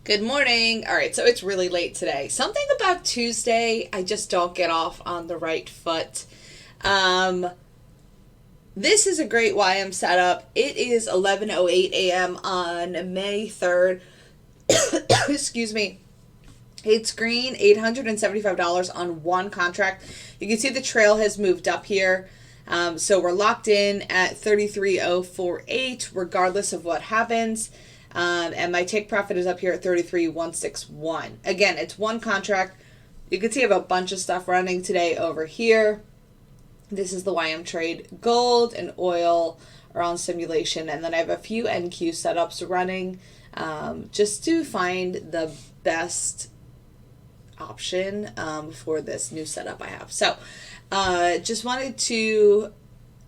Good morning. All right, so it's really late today. Something about Tuesday, I just don't get off on the right foot. Um, this is a great YM setup. It is 11:08 a.m. on May 3rd. Excuse me. It's green, $875 on one contract. You can see the trail has moved up here. So we're locked in at 33,048 regardless of what happens. And my take profit is up here at 33,161. Again, it's one contract. You can see I have a bunch of stuff running today over here. This is the YM trade. Gold and oil are on simulation. And then I have a few NQ setups running just to find the best option for this new setup I have. So just wanted to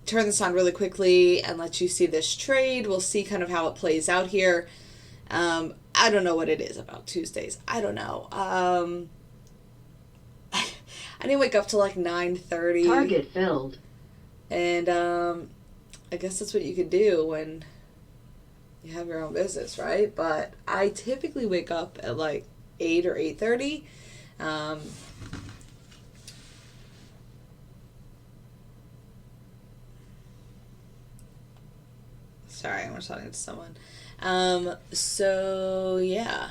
turn this on really quickly and let you see this trade. We'll see kind of how it plays out here. I don't know what it is about Tuesdays. I don't know. I didn't wake up till like 9:30. Target filled. And I guess that's what you could do when you have your own business, right? But I typically wake up at like 8 or 8:30. Sorry, I'm responding to someone. So yeah.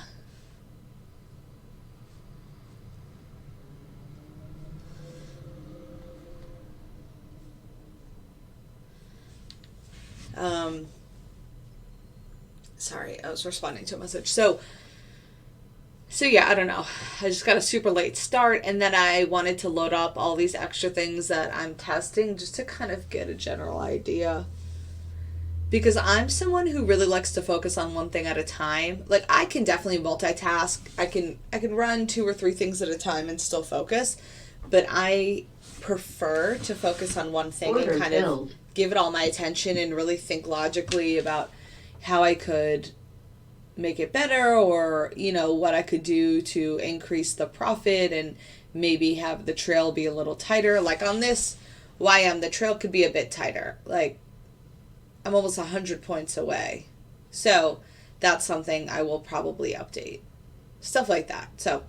Sorry, I was responding to a message. So yeah, I don't know. I just got a super late start, and then I wanted to load up all these extra things that I'm testing just to kind of get a general idea. Because I'm someone who really likes to focus on one thing at a time. Like I can definitely multitask. I can run two or three things at a time and still focus, but I prefer to focus on one thing and kind of give it all my attention and really think logically about how I could make it better, or what I could do to increase the profit and maybe have the trail be a little tighter. Like on this YM, the trail could be a bit tighter. Like I'm almost 100 points away. So that's something I will probably update. Stuff like that. So,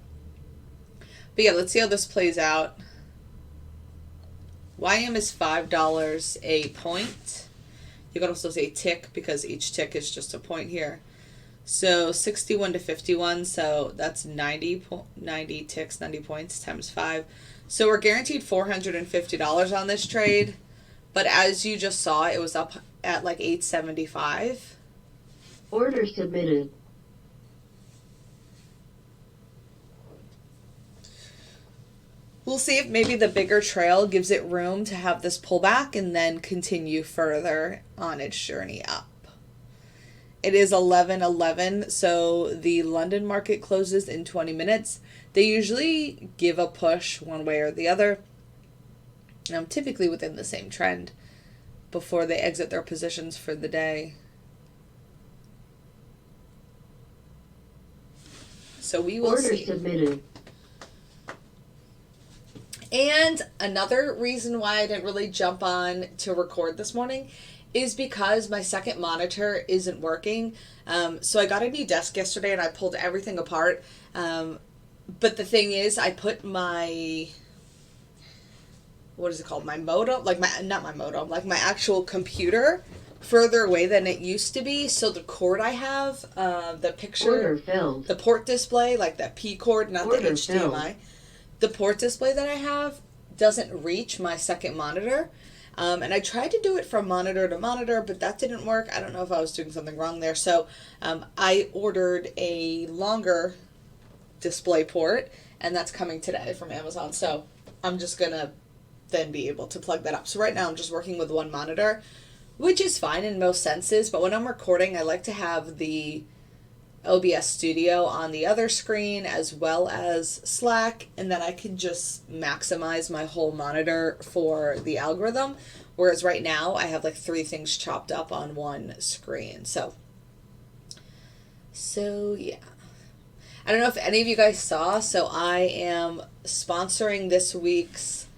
but yeah, let's see how this plays out. YM is $5 a point. You can also say tick because each tick is just a point here. So 61 to 51, so that's 90 ticks, 90 points times 5. So we're guaranteed $450 on this trade. But as you just saw, it was up at like 875. Order submitted. We'll see if maybe the bigger trail gives it room to have this pullback and then continue further on its journey up. It is 11:11, so the London market closes in 20 minutes. They usually give a push one way or the other. Typically within the same trend before they exit their positions for the day. So we will see. Order submitted. And another reason why I didn't really jump on to record this morning is because my second monitor isn't working. So I got a new desk yesterday and I pulled everything apart. But the thing is, I put my, what is it called? My modem, not my modem, like my actual computer further away than it used to be. So the cord I have, the picture, Order filled. the port display, like that P cord, not the HDMI. Filled. The port display that I have doesn't reach my second monitor. And I tried to do it from monitor to monitor, but that didn't work. I don't know if I was doing something wrong there. So I ordered a longer display port, and that's coming today from Amazon. So I'm just going to then be able to plug that up. So right now I'm just working with one monitor, which is fine in most senses. But when I'm recording, I like to have the OBS Studio on the other screen as well as Slack, and then I can just maximize my whole monitor for the algorithm, whereas right now I have like 3 things chopped up on one screen. So yeah, I don't know if any of you guys saw, so I am sponsoring this week's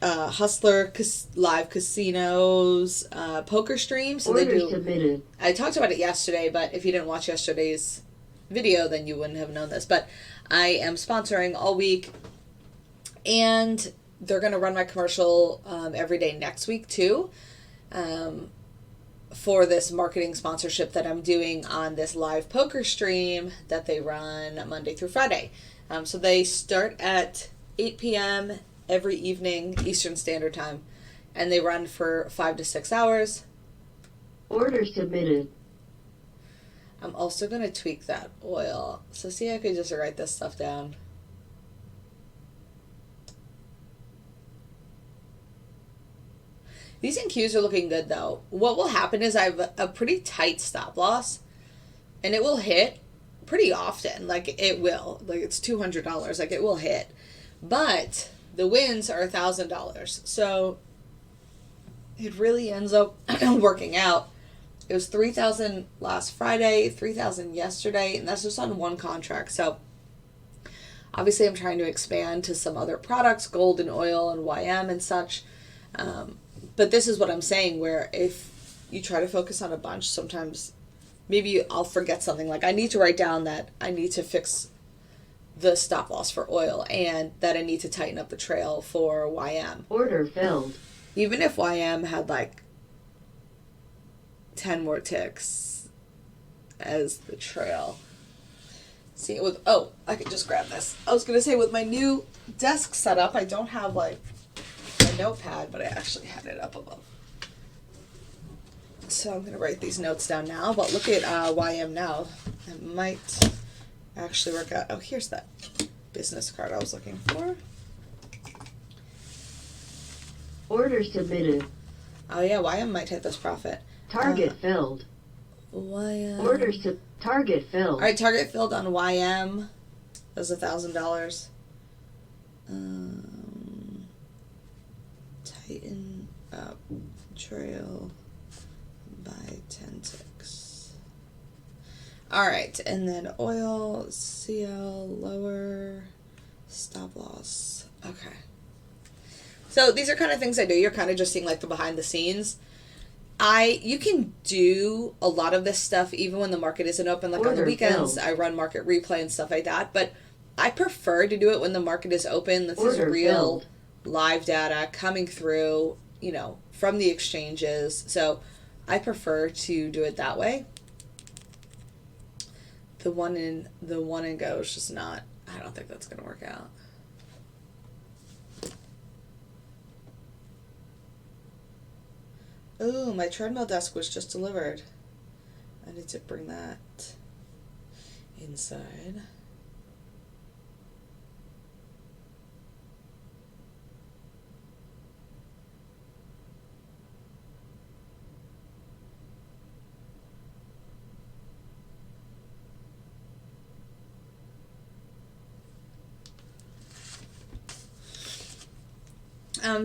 Hustler Live Casinos poker stream. So Order they do. submitted. I talked about it yesterday, but if you didn't watch yesterday's video, then you wouldn't have known this. But I am sponsoring all week, and they're going to run my commercial every day next week too, for this marketing sponsorship that I'm doing on this live poker stream that they run Monday through Friday. So they start at 8 p.m. every evening Eastern Standard Time, and they run for 5 to 6 hours. Order submitted. I'm also going to tweak that oil. So see, I could just write this stuff down. These NQs are looking good though. What will happen is I have a pretty tight stop loss, and it will hit pretty often. Like it will. Like it's $200. Like it will hit. But the wins are $1,000. So it really ends up working out. It was $3,000 last Friday, $3,000 yesterday, and that's just on one contract. So obviously I'm trying to expand to some other products, gold and oil and YM and such. But this is what I'm saying, where if you try to focus on a bunch, sometimes maybe I'll forget something. Like I need to write down that I need to fix the stop loss for oil and that I need to tighten up the trail for YM. Order filled. Even if YM had like 10 more ticks as the trail. See, with, oh, I could just grab this. I was going to say, with my new desk setup, I don't have like a notepad, but I actually had it up above. So I'm going to write these notes down now, but look at YM now. It might actually work out. Oh, here's that business card I was looking for. Order submitted. Oh yeah, YM might hit this profit. Target filled. YM. Target filled. All right, target filled on YM. That was $1,000. Tighten up trail by 10 ticks. All right, and then oil, CL, lower, stop loss. Okay. So these are kind of things I do. You're kind of just seeing like the behind the scenes. You can do a lot of this stuff even when the market isn't open. Like on the weekends, I run market replay and stuff like that. But I prefer to do it when the market is open. This is real live data coming through, you know, from the exchanges. So I prefer to do it that way. The one and go is just not. I don't think that's going to work out. Ooh, my treadmill desk was just delivered. I need to bring that inside.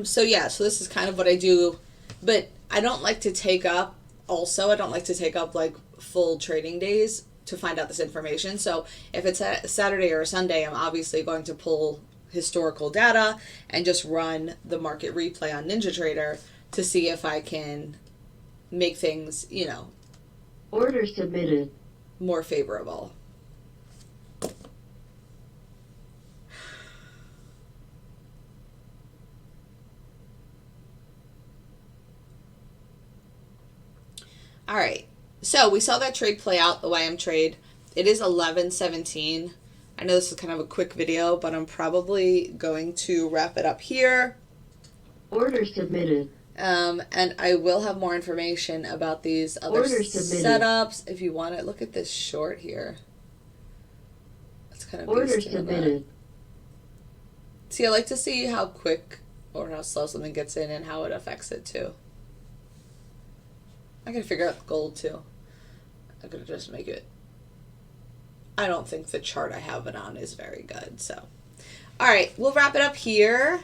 So yeah, so this is kind of what I do, but I don't like to take up like full trading days to find out this information. So if it's a Saturday or a Sunday, I'm obviously going to pull historical data and just run the market replay on NinjaTrader to see if I can make things, you know, order submitted, more favorable. All right, so we saw that trade play out, the YM trade. It is 11:17. I know this is kind of a quick video, but I'm probably going to wrap it up here. Order submitted. And I will have more information about these other setups if you want it. Look at this short here. It's kind of order submitted. See, I like to see how quick or how slow something gets in and how it affects it too. I gotta figure out the gold too. I'm gonna just make it. I don't think the chart I have it on is very good. So, all right, we'll wrap it up here,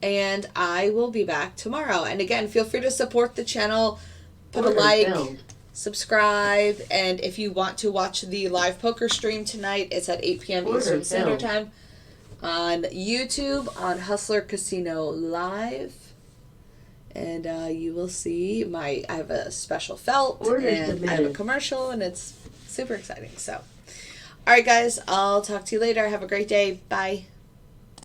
and I will be back tomorrow. And again, feel free to support the channel, put a like, subscribe, and if you want to watch the live poker stream tonight, it's at 8 p.m. Eastern Standard Time on YouTube on Hustler Casino Live. And you will see I have a special felt, and I have a commercial, and it's super exciting. So, All right, guys, I'll talk to you later. Have a great day. Bye.